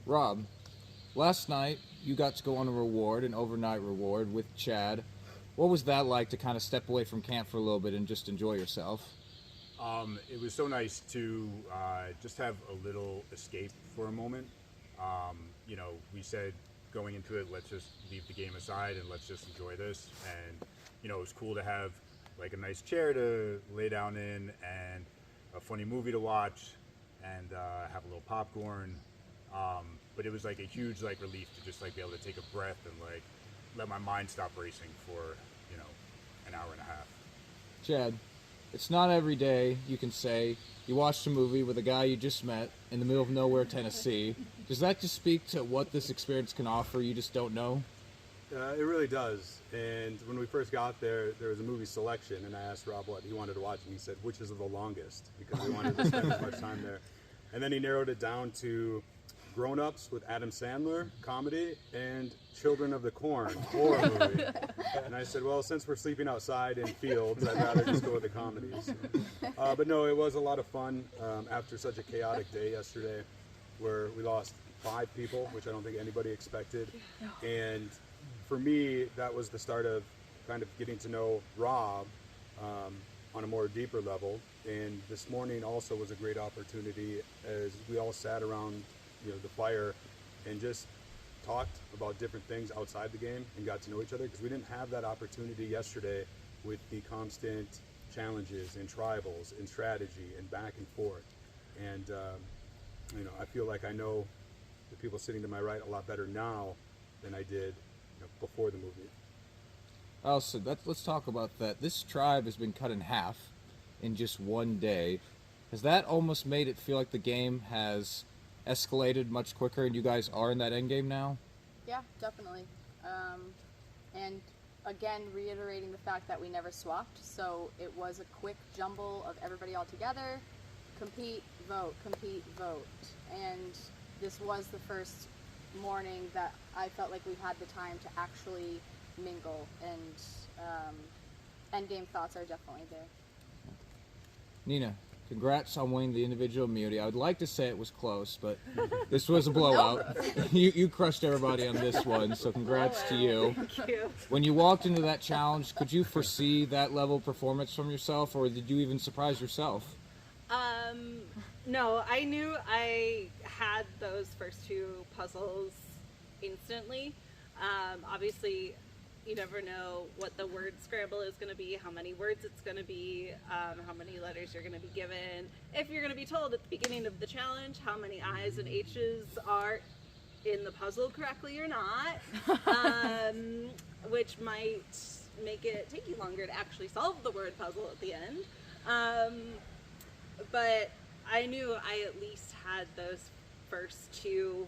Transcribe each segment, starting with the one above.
Rob, last night you got to go on a reward, an overnight reward with Chad. What was that like to kind of step away from camp for a little bit and just enjoy yourself? It was so nice to just have a little escape for a moment. We said going into it, let's just leave the game aside and let's just enjoy this. And it was cool to have like a nice chair to lay down in and a funny movie to watch and have a little popcorn. But it was like a huge like relief to just like be able to take a breath and like let my mind stop racing for you know an hour and a half. Chad, it's not every day you can say you watched a movie with a guy you just met in the middle of nowhere, Tennessee. Does that just speak to what this experience can offer you just don't know? It really does. And when we first got there, there was a movie selection, and I asked Rob what he wanted to watch, and he said, which is the longest, because we wanted to spend as much time there. And then he narrowed it down to Grown Ups with Adam Sandler, comedy, and Children of the Corn, horror movie. And I said, well, since we're sleeping outside in fields, I'd rather just go with the comedies. But no, it was a lot of fun after such a chaotic day yesterday where we lost 5 people, which I don't think anybody expected. And for me, that was the start of kind of getting to know Rob on a more deeper level. And this morning also was a great opportunity as we all sat around the fire and just talked about different things outside the game and got to know each other, because we didn't have that opportunity yesterday with the constant challenges and tribals and strategy and back and forth. And I feel like I know the people sitting to my right a lot better now than I did before the movie. Also, let's talk about that. This tribe has been cut in half in just one day. Has that almost made it feel like the game has escalated much quicker and you guys are in that end game now? Yeah, definitely. And again, reiterating the fact that we never swapped, so it was a quick jumble of everybody all together, compete, vote, and this was the first morning that I felt like we had the time to actually mingle, and endgame thoughts are definitely there. Nina, congrats on winning the individual immunity. I would like to say it was close, but this was a blowout. You crushed everybody on this one, so congrats to you. Thank you. When you walked into that challenge, could you foresee that level of performance from yourself, or did you even surprise yourself? No, I knew I had those first 2 puzzles instantly. Obviously, you never know what the word scramble is going to be, how many words it's going to be, how many letters you're going to be given. If you're going to be told at the beginning of the challenge how many I's and H's are in the puzzle correctly or not, which might make it take you longer to actually solve the word puzzle at the end. But I knew I at least had those first 2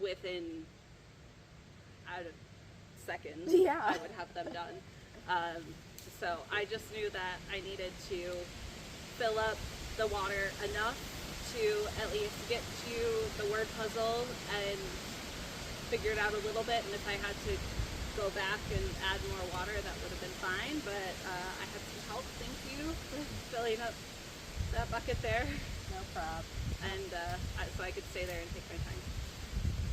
within, I don't know, seconds. Yeah. I would have them done. So I just knew that I needed to fill up the water enough to at least get to the word puzzle and figure it out a little bit. And if I had to go back and add more water, that would have been fine. But I had some help. Thank you for filling up that bucket there. No problem. And so I could stay there and take my time.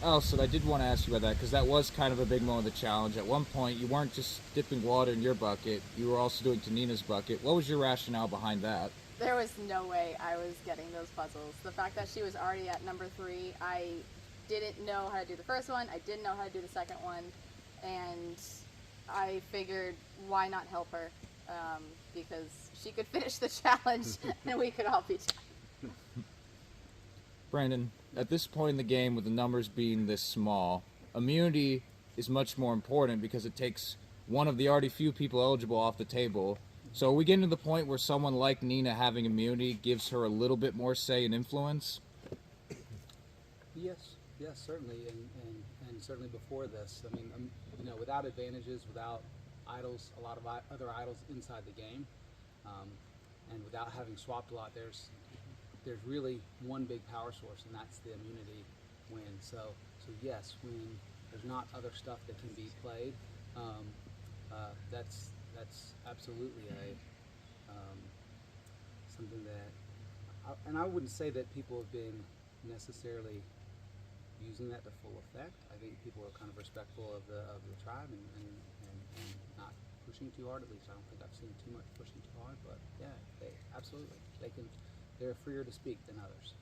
Allison, I did want to ask you about that, because that was kind of a big moment of the challenge. At one point, you weren't just dipping water in your bucket, you were also doing to Nina's bucket. What was your rationale behind that? There was no way I was getting those puzzles. The fact that she was already at number 3, I didn't know how to do the first one, I didn't know how to do the second one, and I figured why not help her, because she could finish the challenge and we could all be done. Brandon, at this point in the game, with the numbers being this small, immunity is much more important because it takes one of the already few people eligible off the table. So are we getting to the point where someone like Nina having immunity gives her a little bit more say and influence? Yes, certainly, and certainly before this. I mean, without advantages, without idols, a lot of other idols inside the game, and without having swapped a lot, there's really one big power source, and that's the immunity win. So yes, when there's not other stuff that can be played, that's absolutely something that, and I wouldn't say that people have been necessarily using that to full effect. I think people are kind of respectful of the tribe and not pushing too hard. At least I don't think I've seen too much pushing too hard. But yeah, they're freer to speak than others.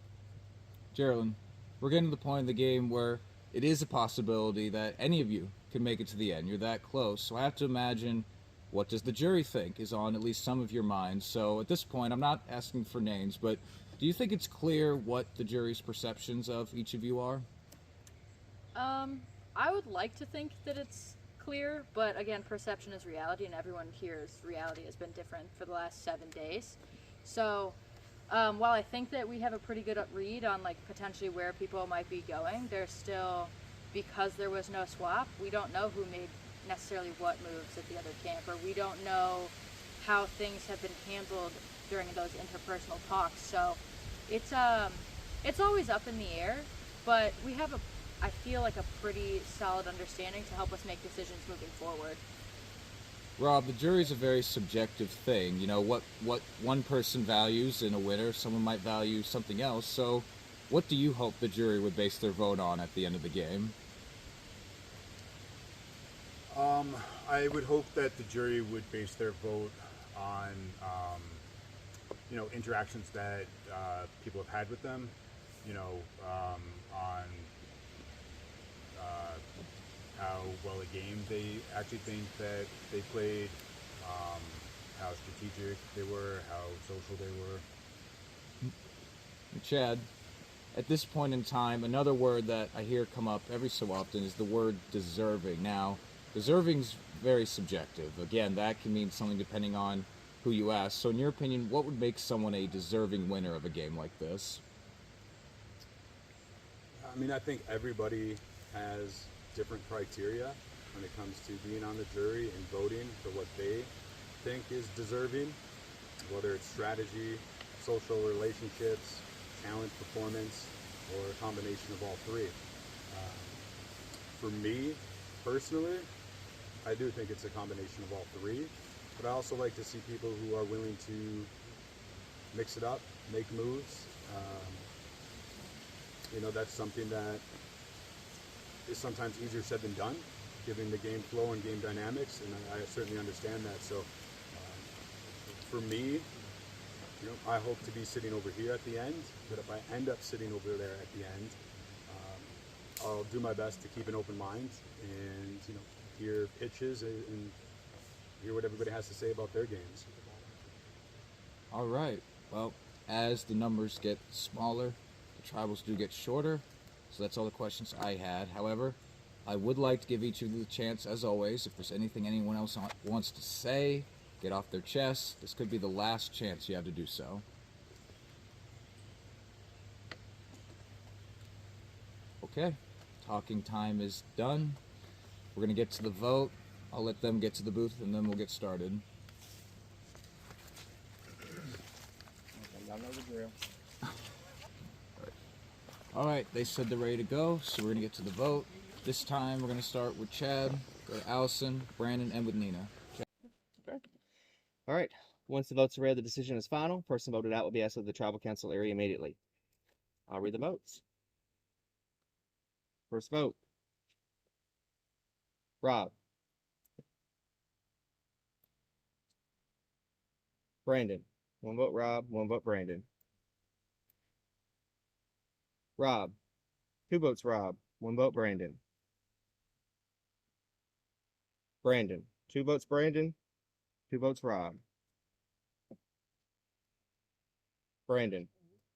Geraldine, we're getting to the point in the game where it is a possibility that any of you can make it to the end. You're that close. So I have to imagine, what does the jury think is on at least some of your minds. So at this point, I'm not asking for names, but do you think it's clear what the jury's perceptions of each of you are? I would like to think that it's clear, but again, perception is reality, and everyone here's reality has been different for the last 7 days. So, while I think that we have a pretty good read on like potentially where people might be going, there's still, because there was no swap, we don't know who made necessarily what moves at the other camp, or we don't know how things have been handled during those interpersonal talks. So, it's always up in the air, but we have I feel like a pretty solid understanding to help us make decisions moving forward. Rob, the jury's a very subjective thing. You know, what one person values in a winner, someone might value something else. So what do you hope the jury would base their vote on at the end of the game? I would hope that the jury would base their vote on, interactions that people have had with them, on how well a game they actually think that they played, how strategic they were, how social they were. Chad, at this point in time, another word that I hear come up every so often is the word deserving. Now, deserving's very subjective. Again, that can mean something depending on who you ask. So in your opinion, what would make someone a deserving winner of a game like this? I mean, I think everybody has different criteria when it comes to being on the jury and voting for what they think is deserving, whether it's strategy, social relationships, talent, performance, or a combination of all three. For me, personally, I do think it's a combination of all three, but I also like to see people who are willing to mix it up, make moves. That's something that is sometimes easier said than done, given the game flow and game dynamics, and I certainly understand that. So for me, I hope to be sitting over here at the end, but if I end up sitting over there at the end, I'll do my best to keep an open mind and hear pitches and hear what everybody has to say about their games. All right. Well, as the numbers get smaller, the tribals do get shorter. So that's all the questions I had. However, I would like to give each of you the chance, as always, if there's anything anyone else wants to say, get off their chest. This could be the last chance you have to do so. Okay. Talking time is done. We're going to get to the vote. I'll let them get to the booth, and then we'll get started. Y'all know the drill. All right, they said they're ready to go, so we're going to get to the vote. This time, we're going to start with Chad, go to Allison, Brandon, and with Nina. Okay. All right. Once the votes are read, the decision is final. Person voted out will be asked to the tribal council area immediately. I'll read the votes. First vote. Rob. Brandon. 1 vote Rob, 1 vote Brandon. Rob. 2 votes Rob, 1 vote Brandon. Brandon. 2 votes Brandon, 2 votes Rob. Brandon.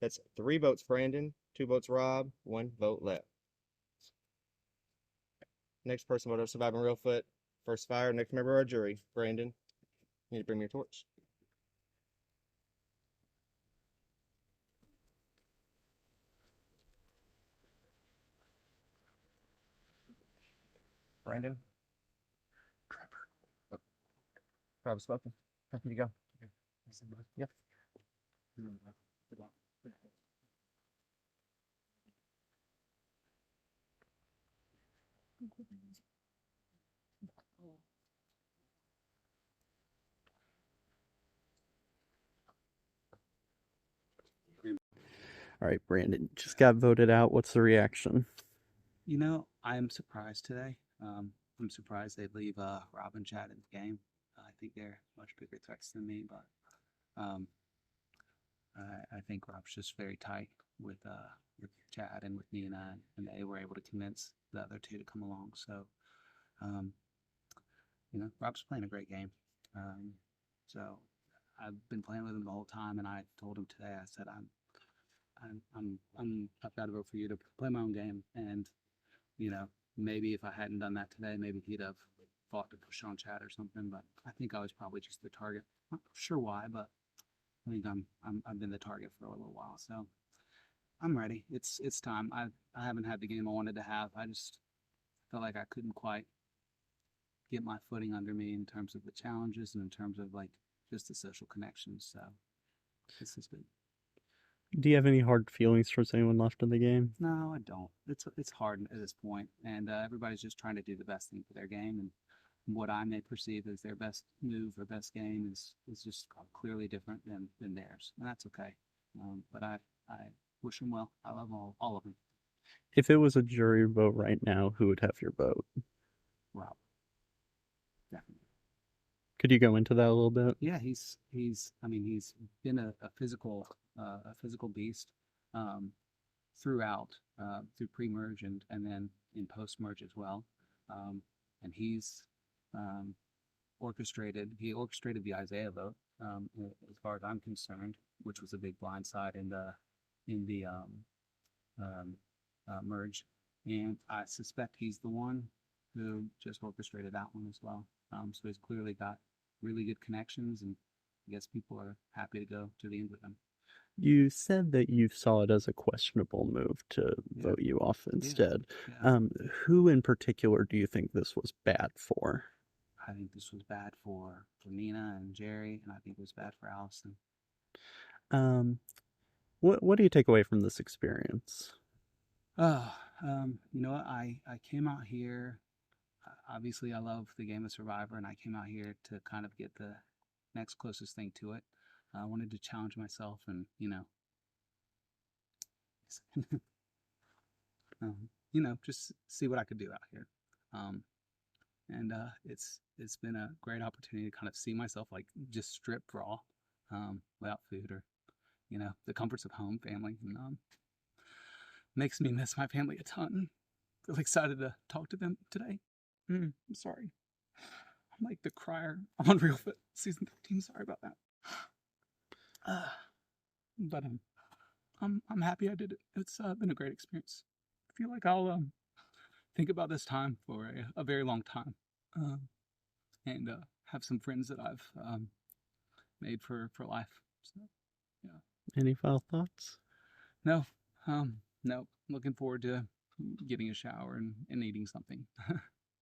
That's 3 votes Brandon, 2 votes Rob, 1 vote left. Next person voted surviving Reelfoot. First fire, next member of our jury. Brandon, you need to bring me your torch. Brandon. Trevor spoken. Here you go. Yep. All right, Brandon just got voted out. What's the reaction? You know, I am surprised today. I'm surprised they leave Rob and Chad in the game. I think they're much bigger threats than me, but um, I think Rob's just very tight with Chad and with Nina, and they were able to convince the other two to come along. So, um, you know, Rob's playing a great game. So I've been playing with him the whole time, and I told him today. I said, I've got to vote for you to play my own game, and you know, maybe if I hadn't done that today, maybe he'd have fought to push on Chad or something. But I think I was probably just the target. Not sure why, but I think I've been the target for a little while. So I'm ready. It's time. I haven't had the game I wanted to have. I just felt like I couldn't quite get my footing under me in terms of the challenges and in terms of like just the social connections. So this has been. Do you have any hard feelings towards anyone left in the game? No, I don't. It's hard at this point, and everybody's just trying to do the best thing for their game, and what I may perceive as their best move or best game is just clearly different than theirs, and that's okay. But I wish them well. I love all of them. If it was a jury vote right now, who would have your vote? Rob, definitely. Could you go into that a little bit? Yeah, he's I mean he's been a physical beast throughout through pre-merge and then in post-merge as well, and he's orchestrated the Isaiah vote, as far as I'm concerned, which was a big blindside in the merge, and I suspect he's the one who just orchestrated that one as well. So he's clearly got really good connections, and I guess people are happy to go to the end with him. You said that you saw it as a questionable move to vote you off instead. Yeah. Who in particular do you think this was bad for? I think this was bad for Nina and Jerry, and I think it was bad for Allison. What do you take away from this experience? You know what? I came out here. Obviously, I love the game of Survivor, and I came out here to kind of get the next closest thing to it. I wanted to challenge myself, and just see what I could do out here. And it's been a great opportunity to kind of see myself like just stripped raw, without food or the comforts of home, family, and makes me miss my family a ton. Really excited to talk to them today. I'm sorry. I'm like the crier on Real Fit season 13. Sorry about that. But I'm happy I did it. It's been a great experience. I feel like I'll think about this time for a very long time, and have some friends that I've made for life. So yeah. Any final thoughts? No. No. Looking forward to getting a shower and eating something.